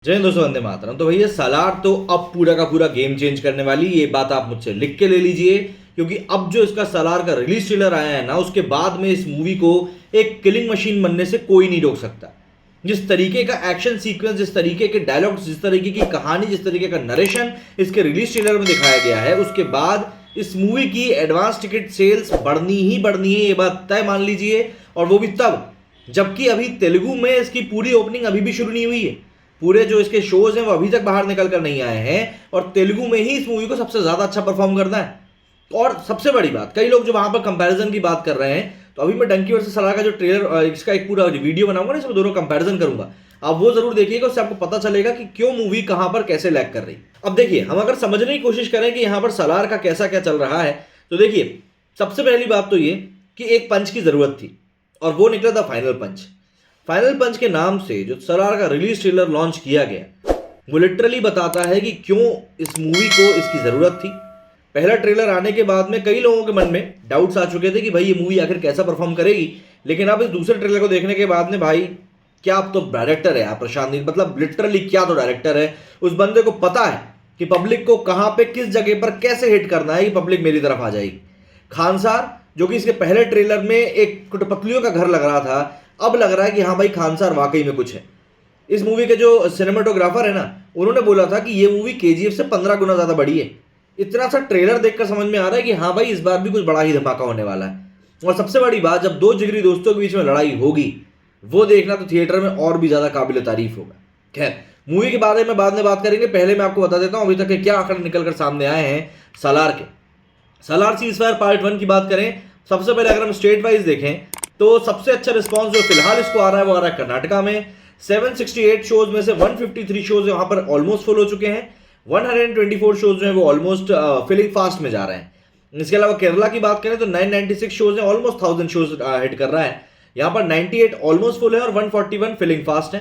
जय हिंद दोस्तों, वंदे मातरम। तो भैया सालार तो अब पूरा का पूरा गेम चेंज करने वाली, ये बात आप मुझसे लिख के ले लीजिए, क्योंकि अब जो इसका सालार का रिलीज ट्रेलर आया है ना, उसके बाद में इस मूवी को एक किलिंग मशीन बनने से कोई नहीं रोक सकता। जिस तरीके का एक्शन सीक्वेंस, जिस तरीके के डायलॉग्स, जिस तरीके की कहानी, जिस तरीके का नरेशन इसके रिलीज ट्रेलर में दिखाया गया है, उसके बाद इस मूवी की एडवांस टिकट सेल्स बढ़नी ही बढ़नी है, ये बात तय मान लीजिए। और वो भी तब जबकि अभी तेलुगु में इसकी पूरी ओपनिंग अभी भी शुरू नहीं हुई है। पूरे जो इसके शोज हैं वो अभी तक बाहर निकल कर नहीं आए हैं, और तेलुगु में ही इस मूवी को सबसे ज्यादा अच्छा परफॉर्म करना है। और सबसे बड़ी बात, कई लोग जो वहां पर कंपैरिजन की बात कर रहे हैं, तो अभी मैं डंकी वर्सेस सलार का जो ट्रेलर, इसका एक पूरा वीडियो बनाऊंगा ना, इसमें दोनों कंपैरिजन करूंगा, आप वो जरूर देखिएगा। उससे आपको पता चलेगा कि क्यों मूवी कहां पर कैसे लैग कर रही। अब देखिए, हम अगर समझने की कोशिश करें कि यहां पर सलार का कैसा क्या चल रहा है, तो देखिए, सबसे पहली बात तो ये कि एक पंच की जरूरत थी, और वो निकला था फाइनल पंच। फाइनल पंच के नाम से जो सलार का रिलीज ट्रेलर लॉन्च किया गया, वो लिटरली बताता है कि क्यों इस मूवी को इसकी जरूरत थी। पहला ट्रेलर आने के बाद में कई लोगों के मन में डाउट्स आ चुके थे कि भाई ये मूवी आखिर कैसा परफॉर्म करेगी, लेकिन अब इस दूसरे ट्रेलर को देखने के बाद में, भाई क्या अब तो डायरेक्टर है यार प्रशांत नील, मतलब लिटरली क्या तो डायरेक्टर है। उस बंदे को पता है कि पब्लिक को कहां पे किस जगह पर कैसे हिट करना है कि पब्लिक मेरी तरफ आ जाएगी। खानसार, जो कि इसके पहले ट्रेलर में एक कुटपतलियों का घर लग रहा था, अब लग रहा है कि हाँ भाई खानसार वाकई में कुछ है। इस मूवी के जो सिनेमाटोग्राफर है ना, उन्होंने बोला था कि ये मूवी केजीएफ से 15 गुना ज्यादा बड़ी है। इतना सा ट्रेलर देखकर समझ में आ रहा है कि हाँ भाई इस बार भी कुछ बड़ा ही धमाका होने वाला है। और सबसे बड़ी बात, जब दो जिगरी दोस्तों के बीच में लड़ाई होगी, वो देखना तो थिएटर में और भी ज्यादा काबिल तारीफ होगा। खैर, मूवी के बारे में बाद में बात करेंगे, पहले मैं आपको बता देता हूं अभी तक के क्या आंकड़े निकल कर सामने आए हैं सालार के। सालार सीज़फायर पार्ट 1 की बात करें, सबसे पहले अगर हम स्टेट वाइज देखें, तो सबसे अच्छा रिस्पांस जो फिलहाल इसको आ रहा है वो आ रहा है कर्नाटका में। 768 शोज में से 153 शोज वहां पर ऑलमोस्ट फुल हो चुके हैं। 124 शोज जो है वो ऑलमोस्ट फिलिंग फास्ट में जा रहे हैं। इसके अलावा केरला की बात करें तो 996 शोज है, ऑलमोस्ट 1000 शोज हिट कर रहा है। यहाँ पर 98 ऑलमोस्ट फुल है और 141 फिलिंग फास्ट है।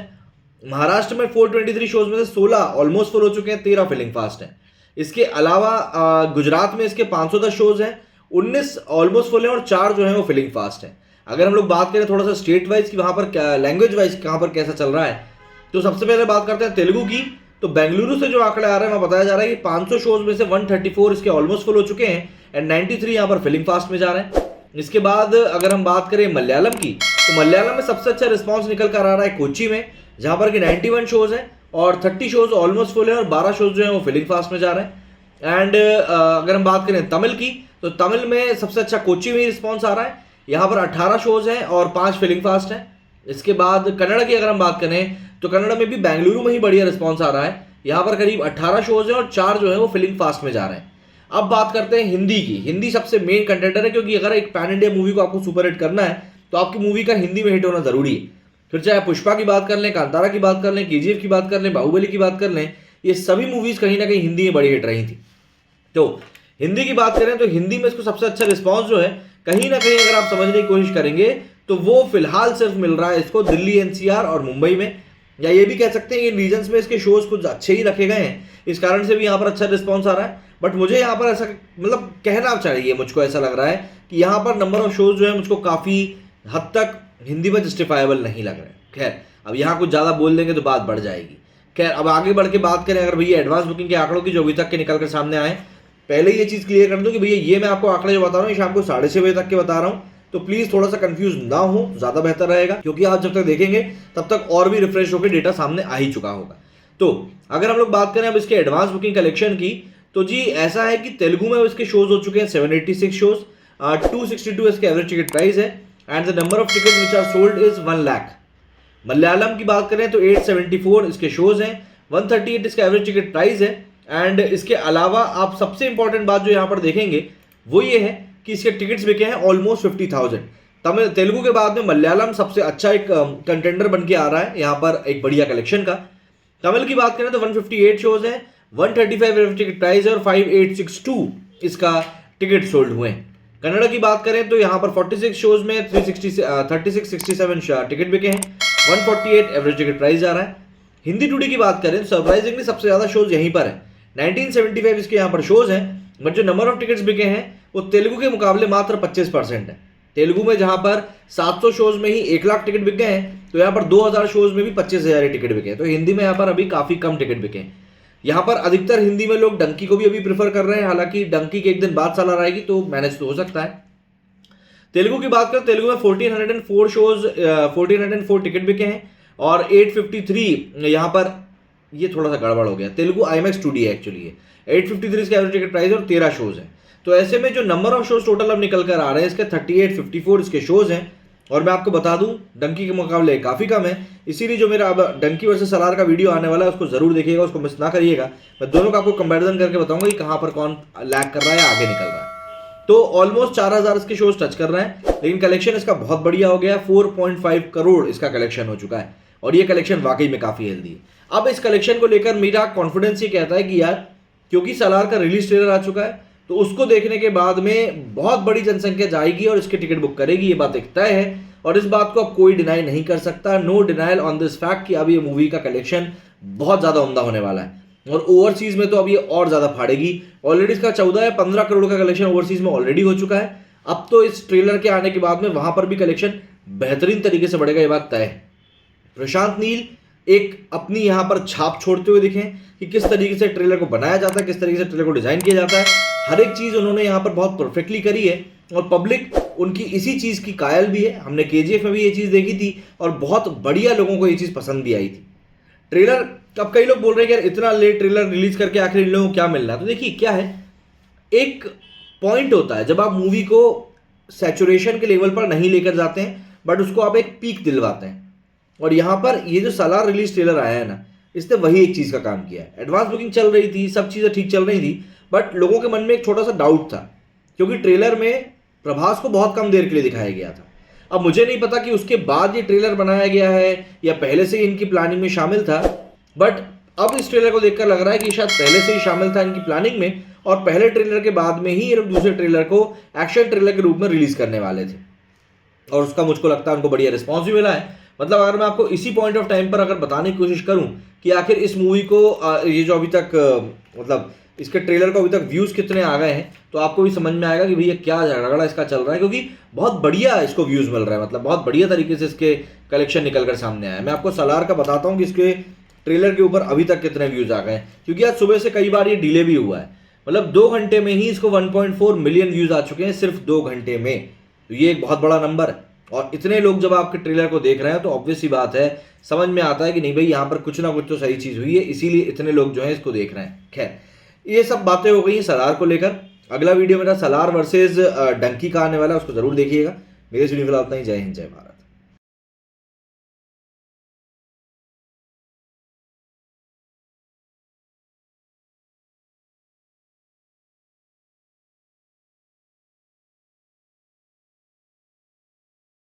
महाराष्ट्र में 423 शोज में से 16 ऑलमोस्ट फुल हो चुके हैं, 13 फिलिंग फास्ट है। इसके अलावा गुजरात में इसके 510 शोज हैं, 19 ऑलमोस्ट फुल है और 4 जो है वो फिलिंग फास्ट है। अगर हम लोग बात करें थोड़ा सा स्टेट वाइज कि वहां पर लैंग्वेज वाइज कहां पर कैसा चल रहा है, तो सबसे पहले बात करते हैं तेलुगु की। तो बेंगलुरु से जो आंकड़े आ रहे हैं वहां बताया जा रहा है कि 500 शोज में से 134 इसके ऑलमोस्ट फुल हो चुके हैं एंड 93 यहां पर फिलिंग फास्ट में जा रहे हैं। इसके बाद अगर हम बात करें मलयालम की, तो मलयालम में सबसे अच्छा रिस्पॉन्स निकल कर आ रहा है कोची में, जहां पर कि 91 शोज है और 30 शोज ऑलमोस्ट फुल है और 12 शोज जो है वो फिलिंग फास्ट में जा रहे हैं। एंड अगर हम बात करें तमिल की, तो तमिल में सबसे अच्छा कोची में ही रिस्पॉन्स आ रहा है, यहाँ पर 18 शोज हैं और 5 फिलिंग फास्ट हैं। इसके बाद कन्नड़ की अगर हम बात करें, तो कन्नड़ में भी बेंगलुरु में ही बढ़िया रिस्पॉन्स आ रहा है, यहाँ पर करीब 18 शोज हैं और 4 जो है वो फिलिंग फास्ट में जा रहे हैं। अब बात करते हैं हिंदी की। हिंदी सबसे मेन कंटेंडर है, क्योंकि अगर एक पैन इंडिया मूवी को आपको सुपर हिट करना है, तो आपकी मूवी का हिंदी में हिट होना जरूरी है। फिर चाहे पुष्पा की बात कर लें, कांतारा की बात कर लें, केजीएफ की बात कर लें, बाहुबली की बात कर लें, ये सभी मूवीज कहीं ना कहीं हिंदी में बड़ी हिट रही थी। तो हिंदी की बात करें तो हिंदी में इसको सबसे अच्छा रिस्पॉन्स जो है, कहीं ना कहीं अगर आप समझने की कोशिश करेंगे, तो वो फिलहाल सिर्फ मिल रहा है इसको दिल्ली एनसीआर और मुंबई में, या ये भी कह सकते हैं कि रीजन्स में इसके शोज कुछ अच्छे ही रखे गए हैं, इस कारण से भी यहाँ पर अच्छा रिस्पॉन्स आ रहा है। बट मुझे यहाँ पर ऐसा मतलब कहना चाहिए, मुझको ऐसा लग रहा है कि यहाँ पर नंबर ऑफ शोज जो है मुझको काफ़ी हद तक हिंदी में जस्टिफाइबल नहीं लग रहे हैं। खैर, अब यहाँ कुछ ज़्यादा बोल देंगे तो बात बढ़ जाएगी। खैर, अब आगे बढ़ के बात करें अगर भैया एडवांस बुकिंग के आंकड़ों की, जो अभी तक के निकल कर सामने आए, पहले ये चीज़ क्लियर कर दूं कि भैया ये मैं आपको आंकड़े जो बता रहा हूँ, शाम को 6:30 बजे तक के बता रहा हूँ, तो प्लीज़ थोड़ा सा कंफ्यूज ना हो, ज़्यादा बेहतर रहेगा, क्योंकि आप जब तक देखेंगे तब तक और भी रिफ्रेश होकर डेटा सामने आ ही चुका होगा। तो अगर हम लोग बात करें अब इसके एडवांस बुकिंग कलेक्शन की, तो जी ऐसा है कि तेलुगु में इसके शोज हो चुके हैं 786 शोज, 262 इसके एवरेज टिकट प्राइस है and the number of ticket which are sold is 1 lakh. Malayalam की बात करें तो 874 इसके शोज हैं, 138 इसका एवरेज टिकट प्राइस है। एंड इसके अलावा आप सबसे इंपॉर्टेंट बात जो यहाँ पर देखेंगे वो ये है कि इसके टिकट्स बिके हैं ऑलमोस्ट 50,000। तमिल तेलुगु के बाद में मलयालम सबसे अच्छा एक कंटेंडर बन के आ रहा है यहाँ पर एक बढ़िया कलेक्शन का। तमिल की बात करें तो 158 शोज हैं, 135 एवरेज टिकट प्राइस है और 5862 इसका टिकट सोल्ड हुए हैं। कन्नड़ की बात करें तो यहाँ पर 46 शोज में 3667 टिकट बिके हैं, 148 एवरेज टिकट प्राइस जा रहा है। हिंदी टुडे की बात करें तो सरप्राइजिंगली सबसे ज़्यादा शोज यहीं पर है, 1975 इसके यहाँ पर शोज हैं, बट जो नंबर ऑफ टिकट्स बिके हैं वो तेलुगु के मुकाबले मात्र 25% है। तेलुगु में जहां पर 700 शोज में ही 1 लाख टिकट बिक गए हैं, तो यहाँ पर 2000 शोज में भी 25,000 टिकट बिके हैं। तो हिंदी में यहाँ पर अभी काफी कम टिकट बिके हैं। यहाँ पर अधिकतर हिंदी में लोग डंकी को भी अभी प्रेफर कर रहे हैं, हालांकि डंकी के एक दिन बाद सालार आएगी तो मैनेज तो हो सकता है। तेलुगु की बात करें, तेलुगु में 1404 शोज 1404 टिकट बिके हैं और 853 यहाँ पर, ये थोड़ा सा गड़बड़ हो गया, तेलुगु IMAX 2D है एक्चुअली ये, 853 इसका एवरेज टिकट प्राइस और 13 शोज है। तो ऐसे में जो नंबर ऑफ शोज टोटल अब निकल कर आ रहे हैं इसके 3854 इसके शोज हैं। और मैं आपको बता दूं डंकी के मुकाबले काफी कम है, इसीलिए जो मेरा अब डंकी वर्सेस सलार का वीडियो आने वाला है उसको जरूर देखिएगा, उसको मिस ना करिएगा। मैं दोनों का आपको कंपैरिजन करके बताऊंगा कि कहां पर कौन लैग कर रहा है या आगे निकल रहा है। तो ऑलमोस्ट 4000 इसके शोज टच कर रहे हैं, लेकिन कलेक्शन इसका बहुत बढ़िया हो गया, 4.5 करोड़ इसका कलेक्शन हो चुका है और ये कलेक्शन वाकई में काफी हेल्दी है। अब इस कलेक्शन को लेकर मेरा कॉन्फिडेंस ये कहता है कि यार क्योंकि सलार का रिलीज ट्रेलर आ चुका है तो उसको देखने के बाद में बहुत बड़ी जनसंख्या जाएगी और इसके टिकट बुक करेगी, ये बात एक तय है और इस बात को अब कोई डिनाई नहीं कर सकता। No denial on this fact कि अब ये मूवी का कलेक्शन बहुत ज्यादा उम्दा होने वाला है और ओवरसीज में तो अब ये और ज्यादा फाड़ेगी। ऑलरेडी इसका 14 या 15 करोड़ का कलेक्शन ओवरसीज में ऑलरेडी हो चुका है। अब तो इस ट्रेलर के आने के बाद में वहां पर भी कलेक्शन बेहतरीन तरीके से बढ़ेगा, ये बात तय है। प्रशांत नील एक अपनी यहां पर छाप छोड़ते हुए दिखे कि किस तरीके से ट्रेलर को बनाया जाता है, किस तरीके से ट्रेलर को डिजाइन किया जाता है, हर एक चीज उन्होंने यहां पर बहुत परफेक्टली करी है और पब्लिक उनकी इसी चीज की कायल भी है। हमने KGF में भी ये चीज देखी थी और बहुत बढ़िया लोगों को ये चीज पसंद भी आई थी। ट्रेलर, अब कई लोग बोल रहे हैं कि यार इतना लेट ट्रेलर रिलीज करके आखिर इन लोगों को क्या मिल रहा है, तो देखिए क्या है, एक पॉइंट होता है जब आप मूवी को सैचुरेशन के लेवल पर नहीं लेकर जाते हैं बट उसको आप एक पीक दिलवाते हैं, और यहां पर ये जो सालार रिलीज ट्रेलर आया है ना, इसने वही एक चीज का काम किया है। एडवांस बुकिंग चल रही थी, सब चीजें ठीक चल रही थी, बट लोगों के मन में एक छोटा सा डाउट था क्योंकि ट्रेलर में प्रभास को बहुत कम देर के लिए दिखाया गया था। अब मुझे नहीं पता कि उसके बाद ये ट्रेलर बनाया गया है या पहले से ही इनकी प्लानिंग में शामिल था, बट अब इस ट्रेलर को देखकर लग रहा है कि शायद पहले से ही शामिल था इनकी प्लानिंग में और पहले ट्रेलर के बाद में ही ये लोग दूसरे ट्रेलर को एक्शन ट्रेलर के रूप में रिलीज करने वाले थे और उसका मुझको लगता है उनको बढ़िया रिस्पॉन्स भी मिला है। मतलब अगर मैं आपको इसी पॉइंट ऑफ टाइम पर अगर बताने की कोशिश करूं कि आखिर इस मूवी को ये जो अभी तक मतलब इसके ट्रेलर को अभी तक व्यूज कितने आ गए हैं, तो आपको भी समझ में आएगा कि भैया क्या झगड़ा इसका चल रहा है, क्योंकि बहुत बढ़िया इसको व्यूज मिल रहा है, मतलब बहुत बढ़िया तरीके से इसके कलेक्शन निकल कर सामने आया है। मैं आपको सलार का बताता हूँ कि इसके ट्रेलर के ऊपर अभी तक कितने व्यूज आ गए हैं, क्योंकि आज सुबह से कई बार ये डिले भी हुआ है। मतलब 2 घंटे में ही इसको 1.4 मिलियन व्यूज आ चुके हैं सिर्फ 2 घंटे में, तो ये एक बहुत बड़ा नंबर है। और इतने लोग जब आपके ट्रेलर को देख रहे हैं तो ऑब्वियस सी बात है, समझ में आता है कि नहीं भाई यहाँ पर कुछ ना कुछ तो सही चीज हुई है, इसीलिए इतने लोग जो हैं इसको देख रहे हैं। खैर, ये सब बातें हो गई हैं सलार को लेकर। अगला वीडियो मेरा सलार वर्सेस डंकी का आने वाला है, उसको जरूर देखिएगा। मेरे इस वीडियो में इतना ही। जय हिंद, जय भारत।